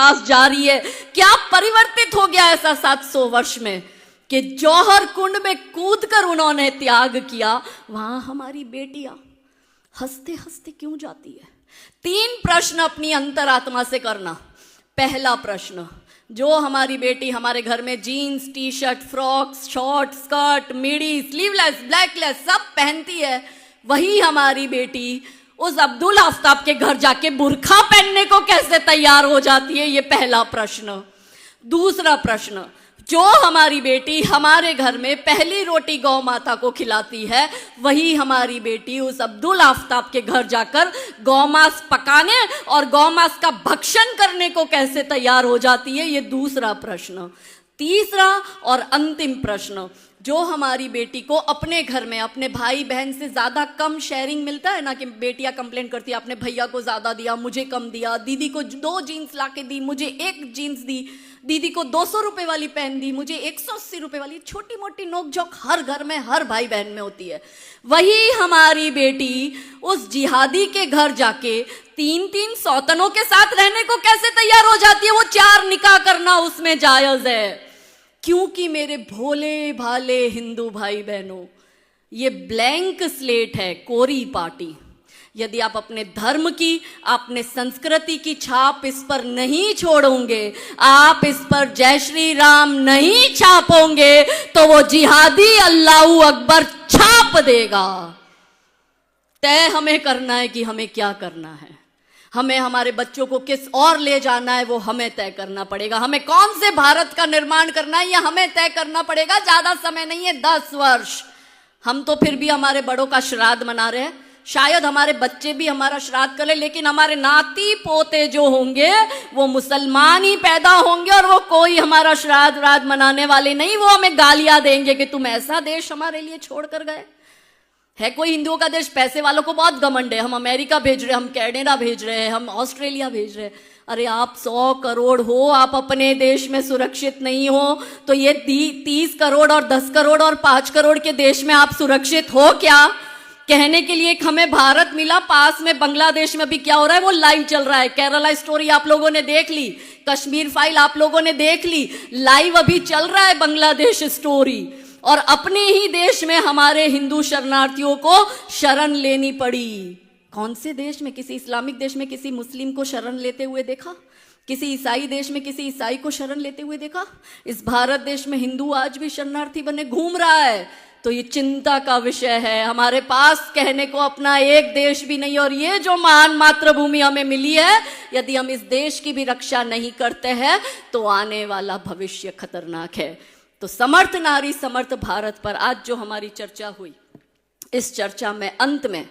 पास जा रही है। क्या परिवर्तित हो गया ऐसा 700 वर्ष में कि जौहर कुंड में कूदकर उन्होंने त्याग किया। वहां हमारी बेटियां हंसते हंसते क्यों जाती है? 3 प्रश्न अपनी अंतरात्मा से करना। पहला प्रश्न, जो हमारी बेटी हमारे घर में jeans, T shirt, frocks, short, skirt, midi, sleeveless, blackless सब पहनती है, वही हमारी बेटी उस अब्दुल आफ्ताब के घर जाके बुर्खा पहनने को कैसे तैयार हो जाती है? ये पहला प्रश्न। दूसरा प्रश्न, जो हमारी बेटी हमारे घर में पहली रोटी गौ माता को खिलाती है, वही हमारी बेटी उस अब्दुल आफ्ताब के घर जाकर गौमांस पकाने और गौमांस का भक्षण करने को कैसे तैयार हो जाती है? ये दूसरा प्रश्न। तीसरा और अंतिम प्रश्न, जो हमारी बेटी को अपने घर में अपने भाई बहन से ज्यादा कम शेयरिंग मिलता है ना, कि बेटियां कंप्लेन करती है आपने भैया को ज्यादा दिया, मुझे कम दिया, दीदी को 2 जीन्स लाके दी, मुझे 1 जीन्स दी, दीदी को 200 रुपए वाली पहन दी, मुझे 180 रुपए वाली। छोटी मोटी नोकझोंक हर घर में हर भाई बहन में होती है। वही हमारी बेटी उस जिहादी के घर जाके 3-3 सौतनों के साथ रहने को कैसे तैयार हो जाती है? वो 4 निकाह करना उसमें जायज है। क्योंकि मेरे भोले भाले हिंदू भाई बहनों, ये ब्लैंक स्लेट है, कोरी पार्टी। यदि आप अपने धर्म की, अपने संस्कृति की छाप इस पर नहीं छोड़ोगे, आप इस पर जय श्री राम नहीं छापोगे, तो वो जिहादी अल्लाहू अकबर छाप देगा। तय हमें करना है कि हमें क्या करना है। हमें हमारे बच्चों को किस और ले जाना है वो हमें तय करना पड़ेगा। हमें कौन से भारत का निर्माण करना है ये हमें तय करना पड़ेगा। ज्यादा समय नहीं है, 10 वर्ष। हम तो फिर भी हमारे बड़ों का श्राद्ध मना रहे हैं, शायद हमारे बच्चे भी हमारा श्राद्ध करें, लेकिन हमारे नाती पोते जो होंगे वो मुसलमान ही पैदा होंगे और वो कोई हमारा श्राद्ध राद मनाने वाले नहीं। वो हमें गालियां देंगे कि तुम ऐसा देश हमारे लिए छोड़ कर गए। है कोई हिंदुओं का देश? पैसे वालों को बहुत घमंड है, हम अमेरिका भेज रहे हैं, हम कनाडा भेज रहे हैं, हम ऑस्ट्रेलिया भेज रहे हैं। अरे आप 100 करोड़ हो, आप अपने देश में सुरक्षित नहीं हो, तो ये 30 करोड़ और 10 करोड़ और 5 करोड़ के देश में आप सुरक्षित हो क्या? कहने के लिए हमें भारत मिला, पास में बांग्लादेश में भी क्या हो रहा है वो लाइव चल रहा है। केरला स्टोरी आप लोगों ने देख ली, कश्मीर फाइल आप लोगों ने देख ली, लाइव अभी चल रहा है बांग्लादेश स्टोरी। और अपने ही देश में हमारे हिंदू शरणार्थियों को शरण लेनी पड़ी। कौन से देश में? किसी इस्लामिक देश में किसी मुस्लिम को शरण लेते हुए देखा? किसी ईसाई देश में किसी ईसाई को शरण लेते हुए देखा? इस भारत देश में हिंदू आज भी शरणार्थी बने घूम रहा है। तो ये चिंता का विषय है। हमारे पास कहने को अपना एक देश भी नहीं, और ये जो महान मातृभूमि हमें मिली है, यदि हम इस देश की भी रक्षा नहीं करते हैं तो आने वाला भविष्य खतरनाक है। तो समर्थ नारी समर्थ भारत पर आज जो हमारी चर्चा हुई, इस चर्चा में अंत में,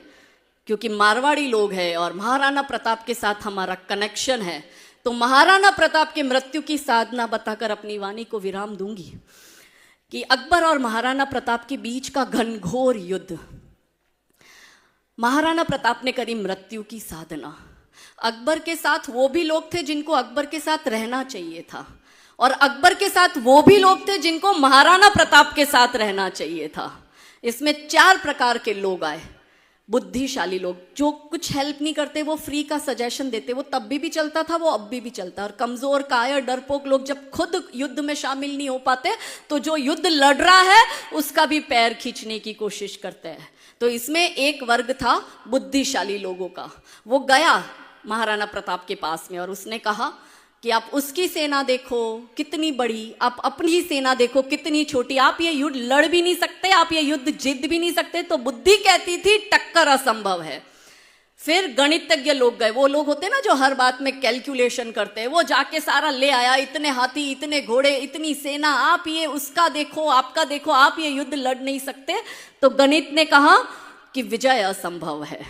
क्योंकि मारवाड़ी लोग हैं और महाराणा प्रताप के साथ हमारा कनेक्शन है, तो महाराणा प्रताप की मृत्यु की साधना बताकर अपनी वाणी को विराम दूंगी कि अकबर और महाराणा प्रताप के बीच का घनघोर युद्ध, महाराणा प्रताप ने करी मृत्यु की साधना। अकबर के साथ वो भी लोग थे जिनको अकबर के साथ रहना चाहिए था, और अकबर के साथ वो भी लोग थे जिनको महाराणा प्रताप के साथ रहना चाहिए था। इसमें 4 प्रकार के लोग आए। बुद्धिशाली लोग, जो कुछ हेल्प नहीं करते, वो फ्री का सजेशन देते, वो तब भी चलता था, वो अब भी चलता है। और कमजोर कायर डरपोक लोग जब खुद युद्ध में शामिल नहीं हो पाते, तो जो युद्ध लड़ रहा है उसका भी पैर खींचने की कोशिश करते हैं। तो इसमें एक वर्ग था बुद्धिशाली लोगों का। वो गया महाराणा प्रताप के पास में और उसने कहा कि आप उसकी सेना देखो कितनी बड़ी, आप अपनी सेना देखो कितनी छोटी, आप ये युद्ध लड़ भी नहीं सकते, आप ये युद्ध जीत भी नहीं सकते। तो बुद्धि कहती थी टक्कर असंभव है। फिर गणितज्ञ लोग गए, वो लोग होते ना जो हर बात में कैलकुलेशन करते हैं, वो जाके सारा ले आया, इतने हाथी, इतने घोड़े, इतनी सेना, आप ये उसका देखो, आपका देखो, आप ये युद्ध लड़ नहीं सकते। तो गणित ने कहा कि विजय असंभव है।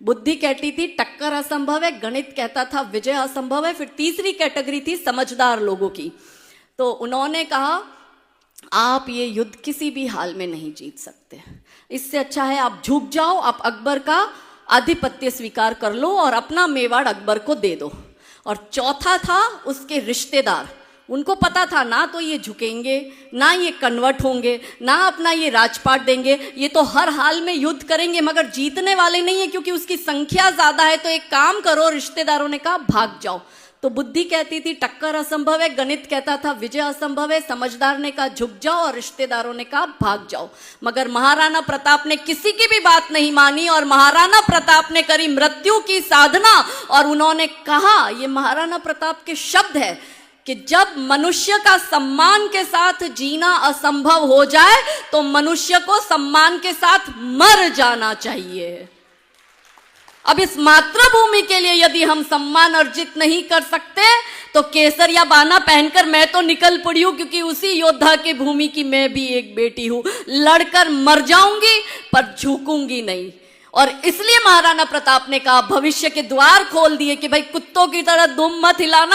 बुद्धि कहती थी टक्कर असंभव है, गणित कहता था विजय असंभव है। फिर तीसरी कैटेगरी थी समझदार लोगों की, तो उन्होंने कहा आप ये युद्ध किसी भी हाल में नहीं जीत सकते, इससे अच्छा है आप झुक जाओ, आप अकबर का आधिपत्य स्वीकार कर लो और अपना मेवाड़ अकबर को दे दो। और चौथा था उसके रिश्तेदार, उनको पता था ना तो ये झुकेंगे, ना ये कन्वर्ट होंगे, ना अपना ये राजपाट देंगे, ये तो हर हाल में युद्ध करेंगे मगर जीतने वाले नहीं है क्योंकि उसकी संख्या ज्यादा है। तो एक काम करो, रिश्तेदारों ने कहा भाग जाओ। तो बुद्धि कहती थी टक्कर असंभव है, गणित कहता था विजय असंभव है, समझदार ने कहा झुक जाओ और रिश्तेदारों ने कहा भाग जाओ। मगर महाराणा प्रताप ने किसी की भी बात नहीं मानी और महाराणा प्रताप ने करी मृत्यु की साधना। और उन्होंने कहा, ये महाराणा प्रताप के शब्द है कि जब मनुष्य का सम्मान के साथ जीना असंभव हो जाए तो मनुष्य को सम्मान के साथ मर जाना चाहिए। अब इस मातृभूमि के लिए यदि हम सम्मान अर्जित नहीं कर सकते तो केसरिया बाना पहनकर मैं तो निकल पड़ी हूं, क्योंकि उसी योद्धा की भूमि की मैं भी एक बेटी हूं। लड़कर मर जाऊंगी पर झुकूंगी नहीं। और इसलिए महाराणा प्रताप ने कहा, भविष्य के द्वार खोल दिए कि भाई कुत्तों की तरह दुम मत हिलाना।